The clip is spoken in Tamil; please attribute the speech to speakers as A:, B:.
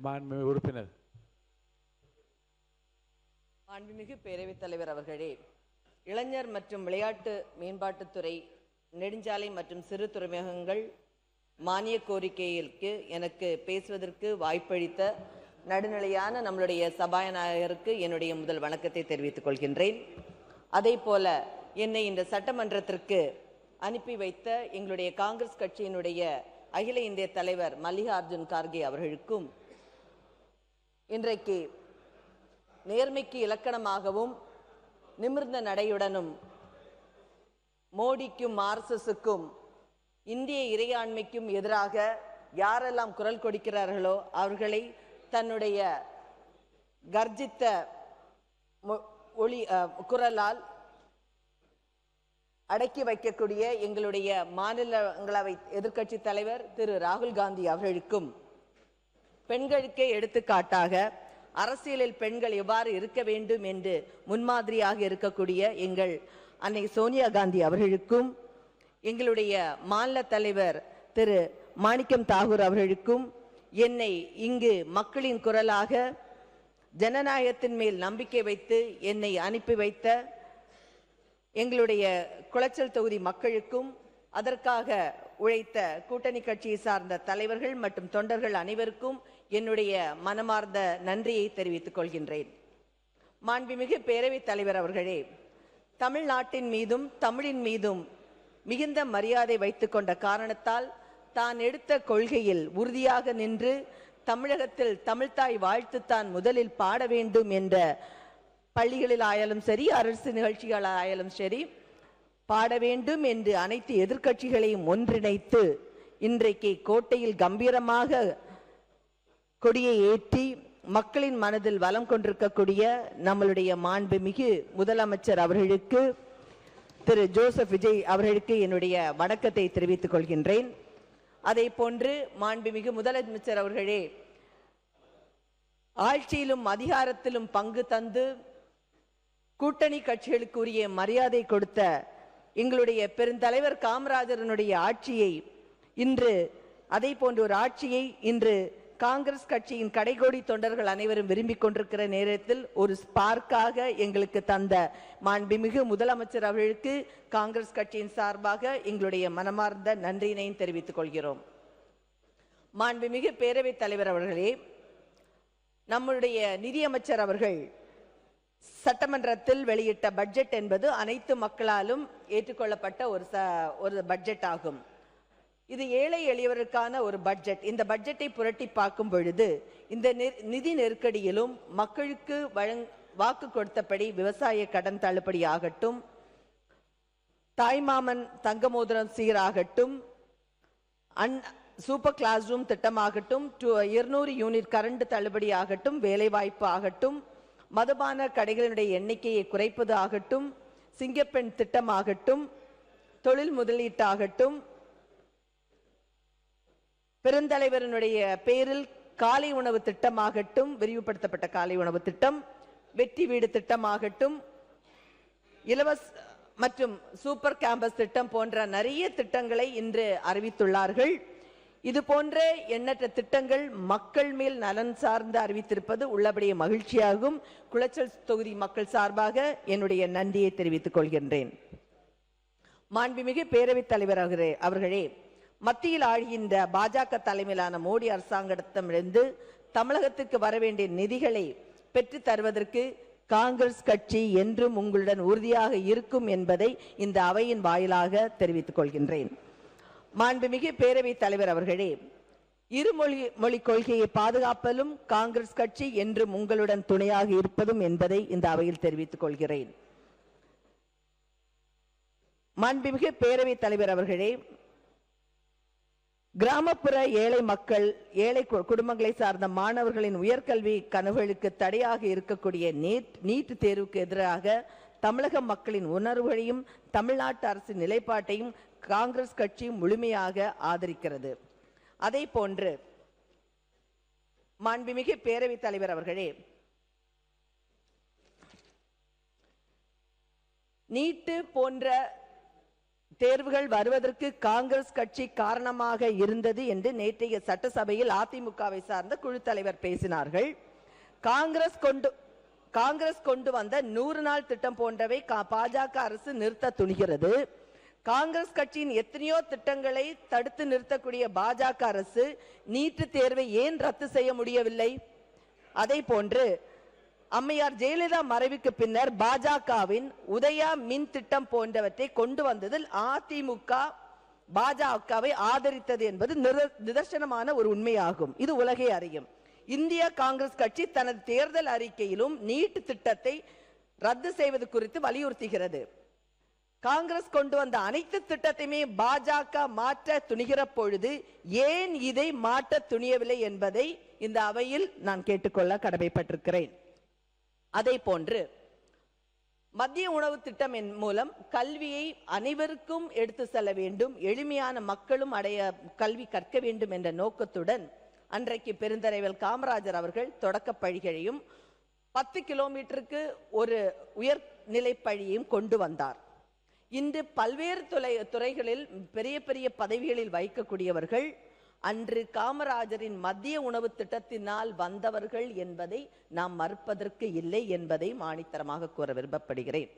A: மாண்புமிகு உறுப்பினர்.
B: மாண்புமிகு பேரவைத் தலைவர் அவர்களே, இளைஞர் மற்றும் விளையாட்டு மேம்பாட்டுத்துறை, நெடுஞ்சாலை மற்றும் சிறு துறைமுகங்கள் மானிய கோரிக்கைக்கு எனக்கு பேசுவதற்கு வாய்ப்பளித்த நடுநிலையான நம்மளுடைய சபாநாயகருக்கு என்னுடைய முதல் வணக்கத்தை தெரிவித்துக் கொள்கின்றேன். அதே போல என்னை இந்த சட்டமன்றத்திற்கு அனுப்பி வைத்த எங்களுடைய காங்கிரஸ் கட்சியினுடைய அகில இந்திய தலைவர் மல்லிகார்ஜுன் கார்கே அவர்களுக்கும், இன்றைக்கு நேர்மைக்கு இலக்கணமாகவும் நிமிர்ந்த நடையுடனும் மோடிக்கும் ஆர்எஸ்எஸ்க்கும் இந்திய இறையாண்மைக்கும் எதிராக யாரெல்லாம் குரல் கொடுக்கிறார்களோ அவர்களை தன்னுடைய கர்ஜித்த குரலால் அடக்கி வைக்கக்கூடிய எங்களுடைய மாநிலங்களவை எதிர்க்கட்சி தலைவர் திரு ராகுல் காந்தி அவர்களுக்கும், பெண்களுக்கே எடுத்துக்காட்டாக அரசியலில் பெண்கள் எவ்வாறு இருக்க வேண்டும் என்று முன்மாதிரியாக இருக்கக்கூடிய எங்கள் அன்னை சோனியா காந்தி அவர்களுக்கும், எங்களுடைய மாநில தலைவர் திரு மாணிக்கம் தாகூர் அவர்களுக்கும், என்னை இங்கு மக்களின் குரலாக ஜனநாயகத்தின் மேல் நம்பிக்கை வைத்து என்னை அனுப்பி வைத்த எங்களுடைய குளச்சல் தொகுதி மக்களுக்கும், அதற்காக உழைத்த கூட்டணி கட்சியை சார்ந்த தலைவர்கள் மற்றும் தொண்டர்கள் அனைவருக்கும் என்னுடைய மனமார்ந்த நன்றியை தெரிவித்துக் கொள்கின்றேன். மாண்புமிகு பேரவைத் தலைவர் அவர்களே, தமிழ்நாட்டின் மீதும் தமிழின் மீதும் மிகுந்த மரியாதை வைத்துக் கொண்ட காரணத்தால் தான் எடுத்த கொள்கையில் உறுதியாக நின்று தமிழகத்தில் தமிழ்தாய் வாழ்த்து தான் முதலில் பாட வேண்டும் என்ற பள்ளிகளில் ஆயாலும் சரி, அரசு நிகழ்ச்சிகள் ஆயாலும் சரி, பாட வேண்டும் என்று அனைத்து எதிர்க்கட்சிகளையும் ஒன்றிணைத்து இன்றைக்கு கோட்டையில் கம்பீரமாக கொடியை ஏற்றி மக்களின் மனதில் வலம் கொண்டிருக்கக்கூடிய நம்மளுடைய மாண்புமிகு முதலமைச்சர் அவர்களுக்கு, திரு ஜோசப் விஜய் அவர்களுக்கு என்னுடைய வணக்கத்தை தெரிவித்துக் கொள்கின்றேன். அதே போன்று மாண்புமிகு முதலமைச்சர் அவர்களே, ஆட்சியிலும் அதிகாரத்திலும் பங்கு தந்து கூட்டணி கட்சிகளுக்குரிய மரியாதை கொடுத்த எங்களுடைய பெருந்தலைவர் காமராஜரனுடைய ஆட்சியை இன்று, அதே போன்ற ஒரு ஆட்சியை இன்று காங்கிரஸ் கட்சியின் கடைகோடி தொண்டர்கள் அனைவரும் விரும்பிக் கொண்டிருக்கிற நேரத்தில் ஒரு ஸ்பார்க்காக எங்களுக்கு தந்த மாண்புமிகு முதலமைச்சர் அவர்களுக்கு காங்கிரஸ் கட்சியின் சார்பாக எங்களுடைய மனமார்ந்த நன்றியினையும் தெரிவித்துக் கொள்கிறோம். மாண்புமிகு பேரவைத் தலைவர் அவர்களே, நம்முடைய நிதியமைச்சர் அவர்கள் சட்டமன்றத்தில் வெளியிட்ட பட்ஜெட் என்பது அனைத்து மக்களாலும் ஏற்றுக்கொள்ளப்பட்ட ஒரு பட்ஜெட் ஆகும். இது ஏழை எளியவருக்கான ஒரு பட்ஜெட். இந்த பட்ஜெட்டை புரட்டி பார்க்கும் பொழுது இந்த நிதி நெருக்கடியிலும் மக்களுக்கு வாக்கு கொடுத்தபடி விவசாய கடன் தள்ளுபடி ஆகட்டும், தாய்மாமன் தங்க மோதிரம் சீராகட்டும், சூப்பர் கிளாஸ் ரூம் திட்டமாகட்டும், 200 யூனிட் கரண்ட் தள்ளுபடி ஆகட்டும், வேலைவாய்ப்பு ஆகட்டும், மதுபான கடைகளுடைய எண்ணிக்கையை குறைப்பது ஆகட்டும், சிங்கப்பெண் திட்டமாகட்டும், தொழில் முதலீட்டாகட்டும், பெருந்தலைவரனுடைய பேரில் காலை உணவு திட்டமாகட்டும், விரிவுபடுத்தப்பட்ட காலை உணவு திட்டம், வெற்றி வீடு திட்டமாகட்டும், இலவச மற்றும் சூப்பர் கேம்பஸ் திட்டம் போன்ற நிறைய திட்டங்களை இன்று அறிவித்துள்ளார்கள். இது போன்ற எண்ணற்ற திட்டங்கள் மக்கள் மேல் நலன் சார்ந்து அறிவித்திருப்பது உள்ளபடிய மகிழ்ச்சியாகும். குளச்சல் தொகுதி மக்கள் சார்பாக என்னுடைய நன்றியை தெரிவித்துக் கொள்கின்றேன். மாண்புமிகு பேரவைத் தலைவர் அவர்களே, மத்தியில் ஆழ்கின்ற பாஜக தலைமையிலான மோடி அரசாங்கத்திடமிருந்து தமிழகத்துக்கு வர வேண்டிய நிதிகளை பெற்று தருவதற்கு காங்கிரஸ் கட்சி என்றும் உங்களுடன் உறுதியாக இருக்கும் என்பதை இந்த அவையின் வாயிலாக தெரிவித்துக் கொள்கின்றேன். மாண்புமிகு பேரவைத் தலைவர் அவர்களே, இருமொழி கொள்கையை பாதுகாப்பதிலும் காங்கிரஸ் கட்சி என்றும் உங்களுடன் துணையாக இருப்பதும் என்பதை இந்த அவையில் தெரிவித்துக் கொள்கிறேன். மாண்புமிகு பேரவைத் தலைவர் அவர்களே, கிராமப்புற ஏழை மக்கள், ஏழை குடும்பங்களை சார்ந்த மாணவர்களின் உயர்கல்வி கனவுகளுக்கு தடையாக இருக்கக்கூடிய நீட் தேர்வுக்கு எதிராக தமிழக மக்களின் உணர்வுகளையும் தமிழ்நாட்டு அரசின் நிலைப்பாட்டையும் காங்கிரஸ் கட்சி முழுமையாக ஆதரிக்கிறது. அதே போன்று மாண்புமிகு பேரவைத் தலைவர் அவர்களே, நீட் போன்ற தேர்வுகள் வருவதற்கு காங்கிரஸ் கட்சி காரணமாக இருந்தது என்று நேற்றைய சட்டசபையில் அதிமுகவை சார்ந்த குழு தலைவர் பேசினார்கள். காங்கிரஸ் கொண்டு வந்த 100 நாள் திட்டம் போன்றவை பாஜக அரசு நிறுத்த துணிகிறது. காங்கிரஸ் கட்சியின் எத்தனையோ திட்டங்களை தடுத்து நிறுத்தக்கூடிய பாஜக அரசு நீட் தேர்வை ஏன் ரத்து செய்ய முடியவில்லை? அதை போன்று அம்மையார் ஜெயலலிதா மறைவுக்கு பின்னர் பாஜகவின் உதயா மின் திட்டம் போன்றவற்றை கொண்டு வந்ததில் அதிமுக பாஜகவை ஆதரித்தது என்பது நிதர்சனமான ஒரு உண்மையாகும். இது உலகே அறியும். இந்திய காங்கிரஸ் கட்சி தனது தேர்தல் அறிக்கையிலும் நீட் திட்டத்தை ரத்து செய்வது குறித்து வலியுறுத்துகிறது. காங்கிரஸ் கொண்டு வந்த அனைத்து திட்டத்தையுமே பாஜக மாற்ற துணிகிற பொழுது ஏன் இதை மாற்ற துணியவில்லை என்பதை இந்த அவையில் நான் கேட்டுக்கொள்ள கடமைப்பட்டிருக்கிறேன். அதே போன்று மத்திய உணவு திட்டம் மூலம் கல்வியை அனைவருக்கும் எடுத்து செல்ல வேண்டும், எளிமையான மக்களும் கல்வி கற்க வேண்டும் என்ற நோக்கத்துடன் அன்றைக்கு பெருந்தலைவர் காமராஜர் அவர்கள் தொடக்க பள்ளிகளையும் 10 கிலோமீட்டருக்கு ஒரு உயர்நிலை பள்ளியையும் கொண்டு வந்தார். இன்று பல்வேறு துறைகளில் பெரிய பெரிய பதவிகளில் வைக்கக்கூடியவர்கள் அன்று காமராஜரின் மத்திய உணவு திட்டத்தினால் வந்தவர்கள் என்பதை நாம் மறுப்பதற்கு இல்லை என்பதை ஆணித்தரமாக கூற விரும்பப்படுகிறேன்.